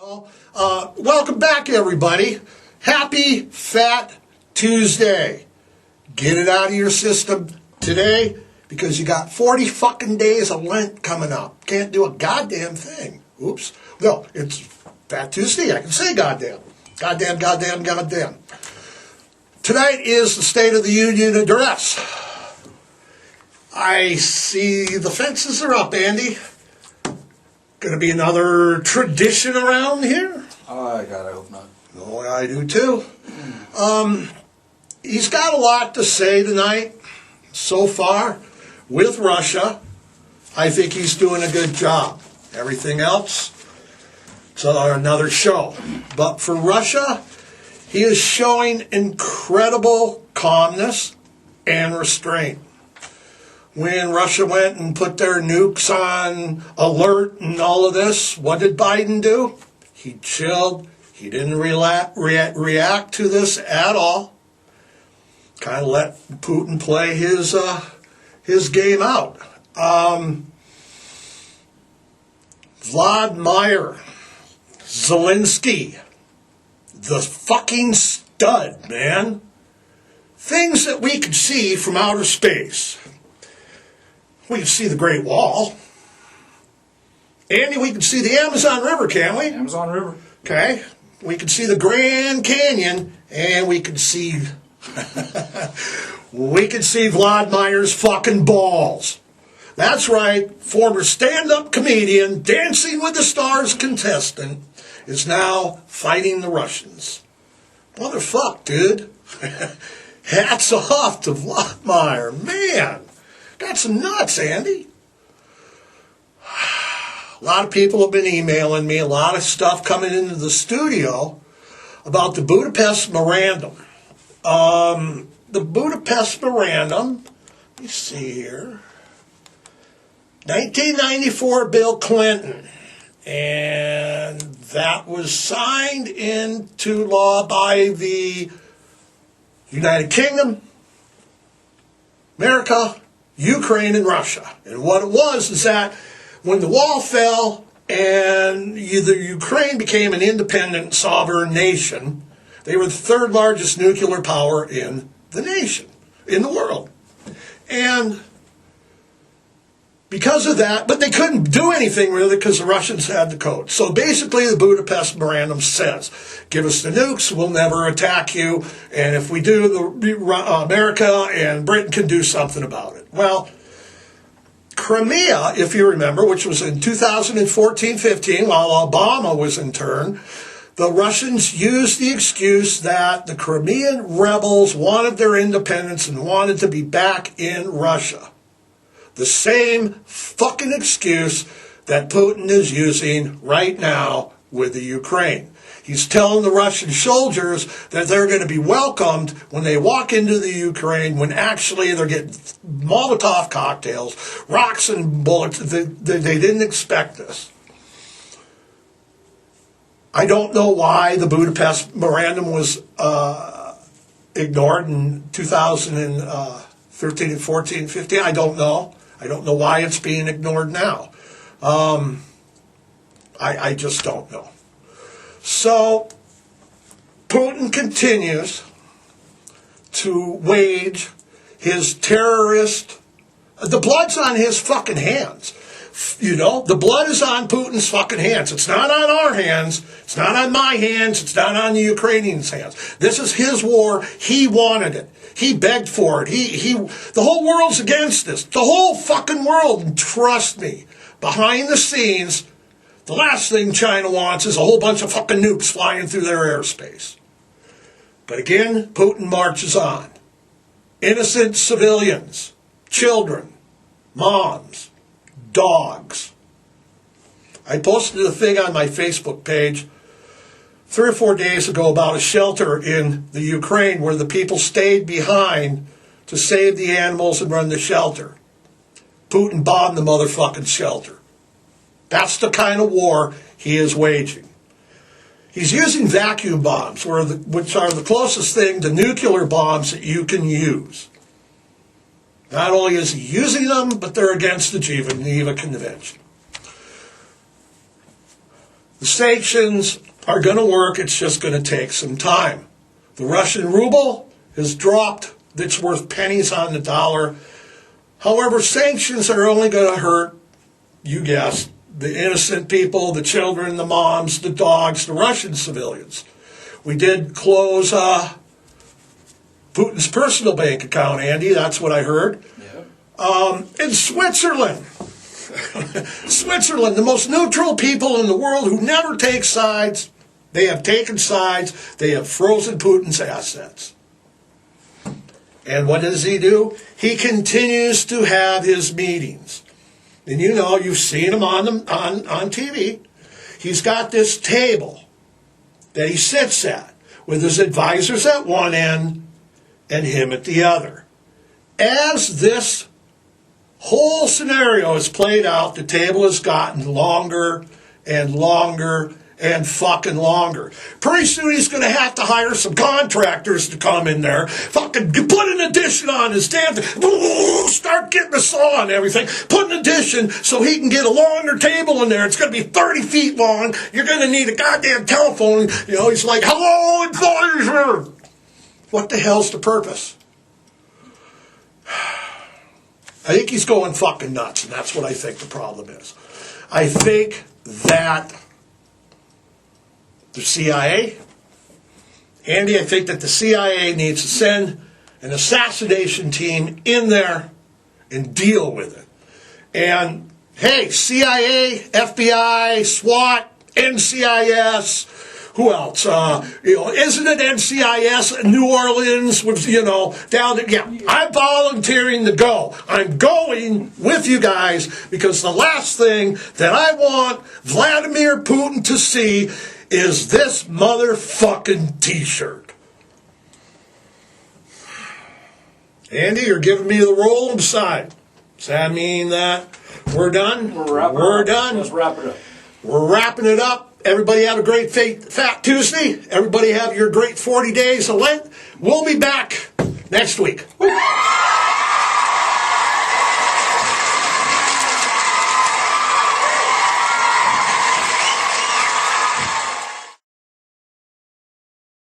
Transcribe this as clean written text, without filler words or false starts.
Welcome back, everybody. Happy Fat Tuesday. Get it out of your system today because you got 40 fucking days of Lent coming up. Can't do a goddamn thing. Oops. No, it's Fat Tuesday. I can say goddamn. Goddamn. Tonight is the State of the Union address. I see the fences are up, Andy. Going to be another tradition around here? Oh, God, I hope not. No, I do too. He's got a lot to say tonight so far with Russia. I think he's doing a good job. Everything else, it's another show. But for Russia, he is showing incredible calmness and restraint. When Russia went and put their nukes on alert and all of this, what did Biden do? He chilled. He didn't react to this at all. Kind of let Putin play his game out. Volodymyr Zelenskyy, the fucking stud, man. Things that we could see from outer space. We can see the Great Wall. Andy, we can see the Amazon River, can't we? Amazon River. Okay. We can see the Grand Canyon, and we can see Volodymyr's fucking balls. That's right. Former stand-up comedian, Dancing with the Stars contestant, is now fighting the Russians. Motherfuck, dude. Hats off to Volodymyr. Man. That's nuts, Andy. A lot of people have been emailing me, a lot of stuff coming into the studio about the Budapest Memorandum. The Budapest Memorandum, let me see here, 1994 Bill Clinton, and that was signed into law by the United Kingdom, America, Ukraine, and Russia. And what it was is that when the wall fell and the Ukraine became an independent sovereign nation, they were the third largest nuclear power in the nation, in the world. And because of that, but they couldn't do anything really because the Russians had the code. So basically the Budapest Memorandum says, give us the nukes, we'll never attack you, and if we do, America and Britain can do something about it. Well, Crimea, if you remember, which was in 2014-15, while Obama was in turn, the Russians used the excuse that the Crimean rebels wanted their independence and wanted to be back in Russia. The same fucking excuse that Putin is using right now with the Ukraine. He's telling the Russian soldiers that they're going to be welcomed when they walk into the Ukraine, when actually they're getting Molotov cocktails, rocks and bullets. They didn't expect this. I don't know why the Budapest Memorandum was ignored in 2013 and 14 and 15. I don't know. I don't know why it's being ignored now. I just don't know. So, Putin continues to wage his terrorist... The blood's on his fucking hands. You know, the blood is on Putin's fucking hands. It's not on our hands. It's not on my hands. It's not on the Ukrainians' hands. This is his war. He wanted it. He begged for it. The whole world's against this. The whole fucking world. And trust me, behind the scenes, the last thing China wants is a whole bunch of fucking nukes flying through their airspace. But again, Putin marches on. Innocent civilians, children, moms, dogs. I posted a thing on my Facebook page 3 or 4 days ago about a shelter in the Ukraine where the people stayed behind to save the animals and run the shelter. Putin bombed the motherfucking shelter. That's the kind of war he is waging. He's using vacuum bombs, which are the closest thing to nuclear bombs that you can use. Not only is he using them, but they're against the Geneva Convention. The sanctions are going to work. It's just going to take some time. The Russian ruble has dropped. It's worth pennies on the dollar. However, sanctions are only going to hurt, you guessed, the innocent people, the children, the moms, the dogs, the Russian civilians. We did close Putin's personal bank account, Andy. That's what I heard. Yeah. In Switzerland. Switzerland, the most neutral people in the world who never take sides. They have taken sides. They have frozen Putin's assets. And what does he do? He continues to have his meetings. And you know, you've seen him on TV. He's got this table that he sits at with his advisors at one end and him at the other. As this whole scenario is played out, the table has gotten longer and longer and fucking longer. Pretty soon he's going to have to hire some contractors to come in there, fucking put an addition on his damn thing, start getting a saw and everything, put an addition so he can get a longer table in there. It's going to be 30 feet long. You're going to need a goddamn telephone. You know, he's like, hello, advisor. What the hell's the purpose? I think he's going fucking nuts, and that's what I think the problem is. I think that the CIA, Andy, I think that the CIA needs to send an assassination team in there and deal with it. And hey, CIA, FBI, SWAT, NCIS, who else? Isn't it NCIS in New Orleans? Down there. Yeah, I'm volunteering to go. I'm going with you guys because the last thing that I want Vladimir Putin to see is this motherfucking T-shirt. Andy, you're giving me the roll inside. Does that mean that we're done? We're done. Let's wrap it up. We're wrapping it up. Everybody have a great Fat Tuesday. Everybody have your great 40 days of Lent. We'll be back next week.